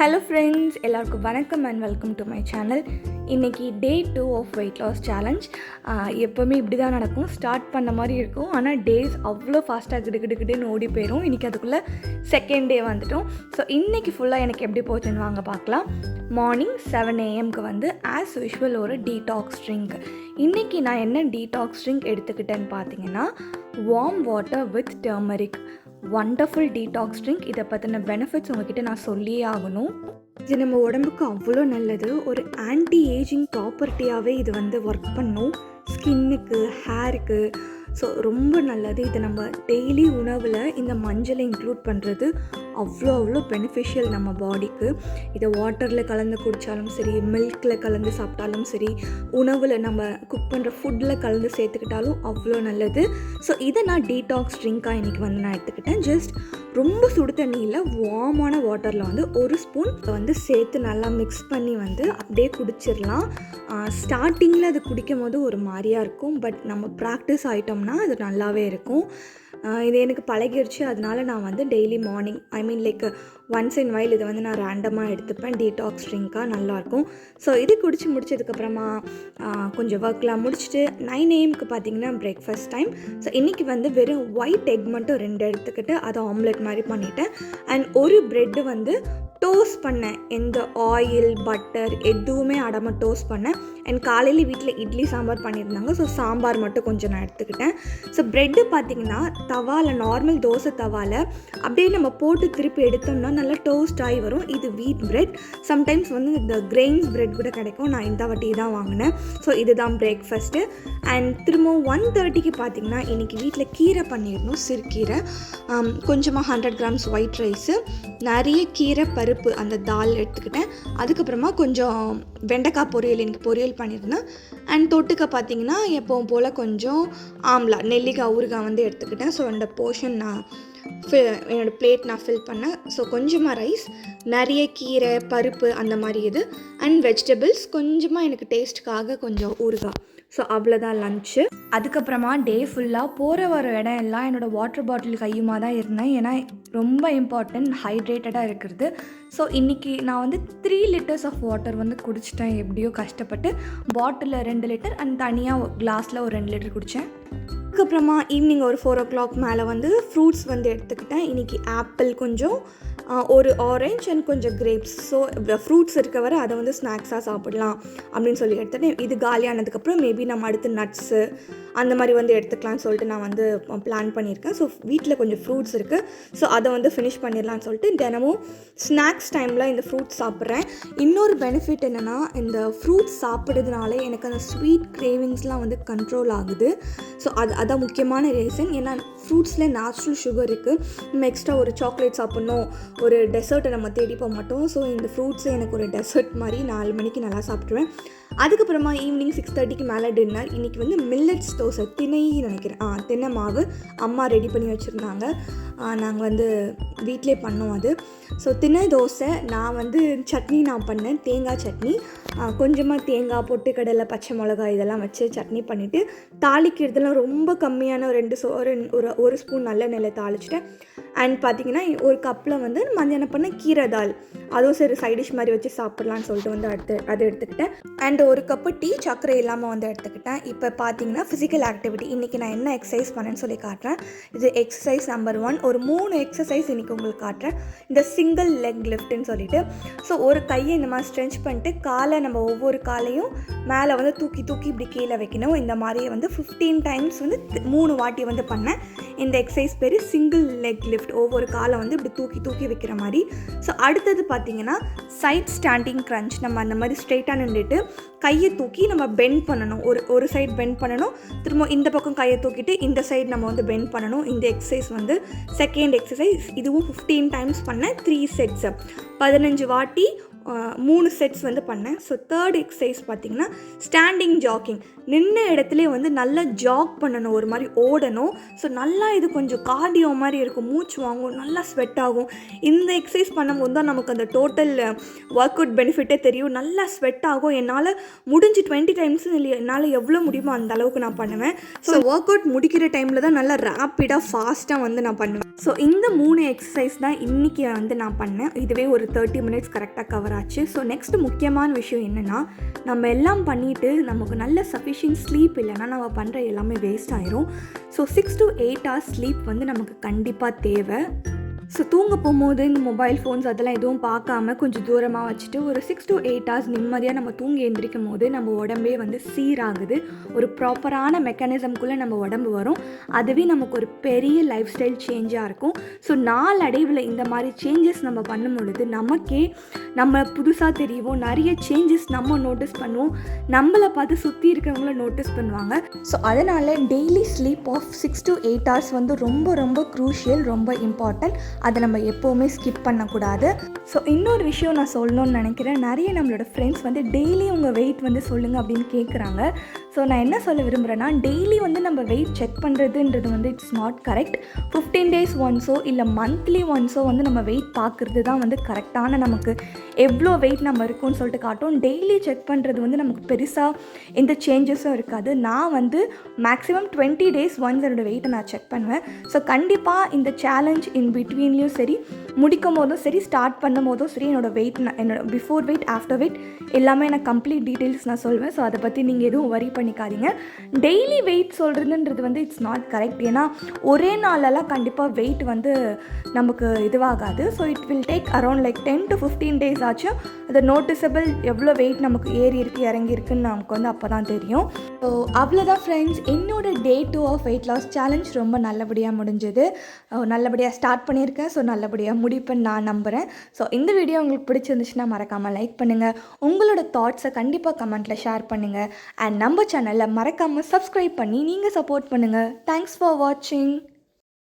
Hello friends, எல்லாருக்கும் வணக்கம் and welcome to my channel. இன்றைக்கி டே 2 ஆஃப் வெயிட் லாஸ் சேலஞ்ச். எப்போவுமே இப்படி தான் நடக்கும், ஸ்டார்ட் பண்ண மாதிரி இருக்கும். ஆனால் டேஸ் அவ்வளோ ஃபாஸ்ட்டாக கிடுக்கிடுன்னு ஓடி போயிடும். இன்றைக்கி அதுக்குள்ளே செகண்ட் டே வந்துட்டோம். ஸோ இன்றைக்கி ஃபுல்லாக எனக்கு எப்படி போச்சுன்னு வாங்க பார்க்கலாம். மார்னிங் 7 AM வந்து ஆஸ் யூஷுவல் ஒரு டீடாக்ஸ் ட்ரிங்க். இன்றைக்கி நான் என்ன டீடாக்ஸ் ட்ரிங்க் எடுத்துக்கிட்டேன்னு பார்த்தீங்கன்னா, warm water with turmeric. Wonderful detox drink. இதை பற்றின பெனிஃபிட்ஸ் உங்ககிட்ட நான் சொல்லியே ஆகணும். இது நம்ம உடம்புக்கு அவ்வளோ நல்லது. ஒரு ஆன்டி ஏஜிங் ப்ராப்பர்ட்டியாகவே இது வந்து ஒர்க் பண்ணும், ஸ்கின்னுக்கு, ஹேருக்கு. ஸோ ரொம்ப நல்லது. இது நம்ம டெய்லி உணவில் இந்த மஞ்சளை இன்க்ளூட் பண்ணுறது அவ்வளோ பெனிஃபிஷியல் நம்ம பாடிக்கு. இதை வாட்டரில் கலந்து குடித்தாலும் சரி, மில்கில் கலந்து சாப்பிட்டாலும் சரி, உணவில் நம்ம குக் பண்ணுற ஃபுட்டில் கலந்து சேர்த்துக்கிட்டாலும் அவ்வளோ நல்லது. ஸோ இதை நான் டீடாக்ஸ் ட்ரிங்காக இன்றைக்கி வந்து நான் எடுத்துக்கிட்டேன். ஜஸ்ட் ரொம்ப சுடு தண்ணியில் வார்மான வாட்டரில் வந்து 1 ஸ்பூன் வந்து சேர்த்து நல்லா மிக்ஸ் பண்ணி வந்து அப்படியே குடிச்சிடலாம். ஸ்டார்டிங்கில் அது குடிக்கும் போது ஒரு மாதிரியாக இருக்கும், பட் நம்ம ப்ராக்டிஸ் ஆகிட்டோம்னா அது நல்லாவே இருக்கும். இது எனக்கு பழகிடுச்சு. அதனால நான் வந்து daily morning like once in while இதை வந்து நான் ரேண்டமாக எடுத்துப்பேன். டீடாக்ஸ் ட்ரிங்காக நல்லாயிருக்கும். ஸோ இது குடிச்சு முடிச்சதுக்கப்புறமா கொஞ்சம் ஒர்க்லாம் முடிச்சுட்டு 9 AMக்கு பார்த்திங்கன்னா பிரேக்ஃபாஸ்ட் டைம். ஸோ இன்றைக்கி வந்து வெறும் ஒயிட் எக் மட்டும் 2 எடுத்துக்கிட்டு அதை ஆம்லெட் மாதிரி பண்ணிவிட்டேன். அண்ட் ஒரு ப்ரெட்டு வந்து டோஸ்ட் பண்ணேன். எந்த ஆயில் பட்டர் எதுவுமே ஆடாமல் டோஸ்ட் பண்ணேன். அண்ட் காலையில் வீட்டில் இட்லி சாம்பார் பண்ணியிருந்தாங்க. ஸோ சாம்பார் மட்டும் கொஞ்சம் நான் எடுத்துக்கிட்டேன். ஸோ ப்ரெட்டு பார்த்திங்கன்னா தவாவில், நார்மல் தோசை தவாவில் அப்படியே நம்ம போட்டு திருப்பி எடுத்தோம்னா நல்லா டோஸ்ட் ஆகி வரும். இது வீட் பிரெட். சம்டைம்ஸ் வந்து இந்த கிரெயின்ஸ் பிரெட் கூட கிடைக்கும். நான் இந்த வாட்டி தான் வாங்கினேன். ஸோ இதுதான் பிரேக்ஃபாஸ்ட்டு. அண்ட் திரும்பவும் 1:30க்கு பார்த்திங்கன்னா இன்றைக்கி வீட்டில் கீரை பண்ணிடணும், சிறுகீரை. கொஞ்சமாக 100 grams ஒயிட் ரைஸு, நிறைய கீரை பருப்பு அந்த தால் எடுத்துக்கிட்டேன். அதுக்கப்புறமா கொஞ்சம் வெண்டைக்காய் பொரியல், எனக்கு பொரியல் பண்ணியிருந்தேன். அண்ட் தொட்டுக்க பார்த்திங்கன்னா எப்பவும் போல் கொஞ்சம் ஆம்லா, நெல்லிக்காய், ஊறுகாய் வந்து எடுத்துக்கிட்டேன். ஸோ அந்த போர்ஷன் நான் என்னோடய பிளேட் நான் ஃபில் பண்ணேன். ஸோ கொஞ்சமாக ரைஸ், நிறைய கீரை பருப்பு அந்த மாதிரி இது, அண்ட் வெஜிடபிள்ஸ், கொஞ்சமாக எனக்கு டேஸ்ட்டுக்காக கொஞ்சம் ஊறுகாய். ஸோ அவ்வளோதான் லன்ச்சு. அதுக்கப்புறமா டே ஃபுல்லாக போகிற வர இடம் எல்லாம் என்னோடய வாட்டர் பாட்டில் கையுமா தான் இருந்தேன். ஏன்னா ரொம்ப இம்பார்ட்டன்ட் ஹைட்ரேட்டடாக இருக்கிறது. ஸோ இன்றைக்கி நான் வந்து 3 liters ஆஃப் வாட்டர் வந்து குடிச்சிட்டேன். எப்படியோ கஷ்டப்பட்டு பாட்டிலில் 2 liter அண்ட் தனியாக கிளாஸில் ஒரு 2 liter குடித்தேன். அதுக்கப்புறமா ஈவினிங் ஒரு 4 o'clock மேலே வந்து ஃப்ரூட்ஸ் வந்து எடுத்துக்கிட்டேன். இன்றைக்கி ஆப்பிள் கொஞ்சம், ஒரு ஆரஞ்ச் அண்ட் கொஞ்சம் கிரேப்ஸ். ஸோ ஃப்ரூட்ஸ் இருக்க வரை அதை வந்து ஸ்நாக்ஸாக சாப்பிடலாம் அப்படின்னு சொல்லி எடுத்துகிட்டேன். இது காலியானதுக்கப்புறம் மேபி நம்ம அடுத்து நட்ஸு அந்த மாதிரி வந்து எடுத்துக்கலாம்னு சொல்லிட்டு நான் வந்து பிளான் பண்ணியிருக்கேன். ஸோ வீட்டில் கொஞ்சம் ஃப்ரூட்ஸ் இருக்குது. ஸோ அதை வந்து ஃபினிஷ் பண்ணிடலான்னு சொல்லிட்டு தினமும் ஸ்நாக்ஸ் டைமில் இந்த ஃப்ரூட்ஸ் சாப்பிட்றேன். இன்னொரு பெனிஃபிட் என்னென்னா, இந்த ஃப்ரூட்ஸ் சாப்பிட்றதுனால எனக்கு அந்த ஸ்வீட் கிரேவிங்ஸ்லாம் வந்து கண்ட்ரோல் ஆகுது. ஸோ அதான் முக்கியமான ரீசன். ஏன்னா ஃப்ரூட்ஸில் நேச்சுரல் சுகர் இருக்குது. நம்ம எக்ஸ்ட்ரா ஒரு சாக்லேட் சாப்பிட்ணும், ஒரு டெசர்ட்டை நம்ம தேடி போக மாட்டோம். ஸோ இந்த ஃப்ரூட்ஸை எனக்கு ஒரு டெசர்ட் மாதிரி 4 மணிக்கு நல்லா சாப்பிட்ருவேன். அதுக்கப்புறமா ஈவினிங் 6:30க்கு மேலே டின்னர். இன்றைக்கி வந்து மில்லட்ஸ் தோசை, தினை மாவு அம்மா ரெடி பண்ணி வச்சுருந்தாங்க. நாங்கள் வந்து வீட்டிலே பண்ணோம் அது. ஸோ தினை தோசை. நான் வந்து சட்னி நான் பண்ணேன், தேங்காய் சட்னி. கொஞ்சமாக தேங்காய், பொட்டுக்கடலை, பச்சை மிளகாய் இதெல்லாம் வச்சு சட்னி பண்ணிவிட்டு, தாளிக்கிறதுலாம் ரொம்ப கம்மியான ஒரு ஸ்பூன் நல்லெண்ணெயில் தாளிச்சிட்டேன். அண்ட் பார்த்திங்கன்னா ஒரு கப்பில் வந்து மத்தியானம் பண்ண கீரை தால், அதுவும் சரி சைடிஷ் மாதிரி வச்சு சாப்பிட்லான்னு சொல்லிட்டு வந்து அதை எடுத்துக்கிட்டேன். அண்ட் ஒரு கப்பு டீ சர்க்கரை இல்லாமல் வந்து எடுத்துக்கிட்டேன். இப்போ பார்த்தீங்கன்னா ஃபிசிக்கல் ஆக்டிவிட்டி. இன்றைக்கி நான் என்ன எக்ஸசைஸ் பண்ணேன்னு சொல்லி காட்டுறேன். இது எக்ஸசைஸ் நம்பர் 1. ஒரு 3 எக்ஸசைஸ் இன்றைக்கி உங்களுக்கு காட்டுறேன். இந்த சிங்கிள் லெக் லிஃப்ட்டுன்னு சொல்லிட்டு. ஸோ ஒரு கையை இந்த மாதிரி ஸ்ட்ரெச் பண்ணிட்டு காலை நம்ம ஒவ்வொரு காலையும் மேலே வந்து தூக்கி இப்படி கீழே வைக்கணும். இந்த மாதிரியே வந்து 15 times வந்து 3 வாட்டி வந்து பண்ணேன். இந்த எக்ஸசைஸ் பேர் சிங்கிள் லெக் லிஃப்ட். ஒவ்வொரு காலை வந்து இப்படி தூக்கி வைக்கிற மாதிரி. ஸோ அடுத்தது பார்த்திங்கன்னா சைட் ஸ்டாண்டிங் க்ரன்ச். நம்ம அந்த மாதிரி ஸ்ட்ரெயிட்டாக நின்றுட்டு கையை தூக்கி நம்ம பெண்ட் பண்ணணும். ஒரு சைடு பெண்ட் பண்ணணும், திரும்ப இந்த பக்கம் கையை தூக்கிட்டு இந்த சைடு நம்ம வந்து பெண்ட் பண்ணணும். இந்த எக்ஸசைஸ் வந்து செகண்ட் எக்ஸசைஸ். இதுவும் 15 times பண்ணேன். 3 sets, 15 வாட்டி 3 செட்ஸ் வந்து பண்ணேன். ஸோ தேர்ட் எக்ஸசைஸ் பார்த்திங்கன்னா ஸ்டாண்டிங் ஜாக்கிங். நின்ன இடத்துலே வந்து நல்லா ஜாக் பண்ணணும், ஒரு மாதிரி ஓடணும். ஸோ நல்லா இது கொஞ்சம் கார்டியோ மாதிரி இருக்கும், மூச்சு வாங்கும், நல்லா ஸ்வெட் ஆகும். இந்த எக்ஸசைஸ் பண்ணும்போது தான் நமக்கு அந்த டோட்டல் ஒர்க் அவுட் பெனிஃபிட்டே தெரியும். நல்லா ஸ்வெட் ஆகும். என்னால் முடிஞ்சு 20 டைம்ஸ் இல்லை, என்னால் எவ்வளோ முடியுமோ அந்த அளவுக்கு நான் பண்ணுவேன். ஸோ ஒர்க் அவுட் முடிக்கிற டைமில் தான் நல்லா ரேப்பிடாக ஃபாஸ்ட்டாக வந்து நான் பண்ணுவேன். ஸோ இந்த 3 எக்ஸசைஸ் தான் இன்றைக்கி வந்து நான் பண்ணேன். இதுவே ஒரு 30 மினிட்ஸ் கரெக்டாக கவர் ஆச்சு. ஸோ நெக்ஸ்ட் முக்கியமான விஷயம் என்னென்னா, நம்ம எல்லாம் பண்ணிவிட்டு நமக்கு நல்ல சஃபிஷியன்ட் ஸ்லீப் இல்லைன்னா நம்ம பண்ணுற எல்லாமே வேஸ்ட் ஆயிரும். ஸோ 6 to 8 hours ஸ்லீப் வந்து நமக்கு கண்டிப்பாக தேவை. ஸோ தூங்க போகும்போது இந்த மொபைல் ஃபோன்ஸ் அதெல்லாம் எதுவும் பார்க்காம கொஞ்சம் தூரமாக வச்சுட்டு ஒரு 6 to 8 hours நிம்மதியாக நம்ம தூங்கி எழுந்திரிக்கும் போது நம்ம உடம்பே வந்து சீராகுது. ஒரு ப்ராப்பரான மெக்கானிசம்குள்ளே நம்ம உடம்பு வரும். அதுவே நமக்கு ஒரு பெரிய லைஃப் ஸ்டைல் சேஞ்சாக இருக்கும். ஸோ நாளடைவில் இந்த மாதிரி சேஞ்சஸ் நம்ம பண்ணும் பொழுது நமக்கே நம்ம புதுசாக தெரியும், நிறைய சேஞ்சஸ் நம்ம நோட்டீஸ் பண்ணுவோம், நம்மளை பார்த்து சுற்றி இருக்கிறவங்கள நோட்டீஸ் பண்ணுவாங்க. ஸோ அதனால் daily sleep of 6 to 8 hours வந்து ரொம்ப ரொம்ப க்ரூஷியல், ரொம்ப இம்பார்ட்டன்ட். அதை நம்ம எப்போவுமே ஸ்கிப் பண்ணக்கூடாது. ஸோ இன்னொரு விஷயம் நான் சொல்லணும்னு நினைக்கிறேன். நிறைய நம்மளோட ஃப்ரெண்ட்ஸ் வந்து டெய்லி உங்கள் வெயிட் வந்து சொல்லுங்கள் அப்படின்னு கேட்குறாங்க. ஸோ நான் என்ன சொல்ல விரும்புகிறேன்னா, டெய்லி வந்து நம்ம வெயிட் செக் பண்ணுறதுன்றது வந்து இட்ஸ் நாட் கரெக்ட். 15 days ஒன்ஸோ இல்லை மந்த்லி ஒன்ஸோ வந்து நம்ம வெயிட் பார்க்குறது தான் வந்து கரெக்டான, நமக்கு எவ்வளோ வெயிட் நம்ம இருக்கும்னு சொல்லிட்டு காட்டும். டெய்லி செக் பண்ணுறது வந்து நமக்கு பெருசாக எந்த சேஞ்சஸும் இருக்காது. நான் வந்து மேக்ஸிமம் 20 days ஒன்ஸ் என்னோடய வெயிட்டை நான் செக் பண்ணுவேன். ஸோ கண்டிப்பாக இந்த சேலஞ்ச் இன் பிட்வீன்லேயும் சரி, முடிக்கும் போதும் சரி, ஸ்டார்ட் பண்ணும் போதும் சரி, என்னோடய வெயிட், என்னோடய பிஃபோர் வெயிட், ஆஃப்டர் வெயிட் எல்லாமே எனக்கு கம்ப்ளீட் டீட்டெயில்ஸ் நான் சொல்வேன். ஸோ அதை பற்றி நீங்கள் எதுவும் வரி பண்ணிக்காதீங்க. டெய்லி வெயிட் சொல்கிறதுன்றது வந்து இட்ஸ் நாட் கரெக்ட். ஏன்னா ஒரே நாளெல்லாம் கண்டிப்பாக வெயிட் வந்து நமக்கு இதுவாகாது. So it will take around like 10 to 15 days ஆச்சும் அது நோட்டிசபிள் எவ்வளோ வெயிட் நமக்கு ஏறி இருக்குது இறங்கி இருக்குன்னு நமக்கு வந்து அப்போ தான் தெரியும். ஸோ அவ்வளோதான் ஃப்ரெண்ட்ஸ், என்னோடய Day 2 of weight loss challenge ரொம்ப நல்லபடியாக முடிஞ்சது. நல்லபடியாக ஸ்டார்ட் பண்ணியிருக்கேன். ஸோ நல்லபடியாக முடிப்பேன்னு நான் நம்புகிறேன். ஸோ இந்த வீடியோ உங்களுக்கு பிடிச்சிருந்துச்சுன்னா மறக்காமல் லைக் பண்ணுங்கள். உங்களோட தாட்ஸை கண்டிப்பாக கமெண்ட்டில் ஷேர் பண்ணுங்கள். அண்ட் நம்ம சேனலில் மறக்காமல் சப்ஸ்கிரைப் பண்ணி நீங்கள் சப்போர்ட் பண்ணுங்கள். தேங்க்ஸ் ஃபார் வாட்சிங்.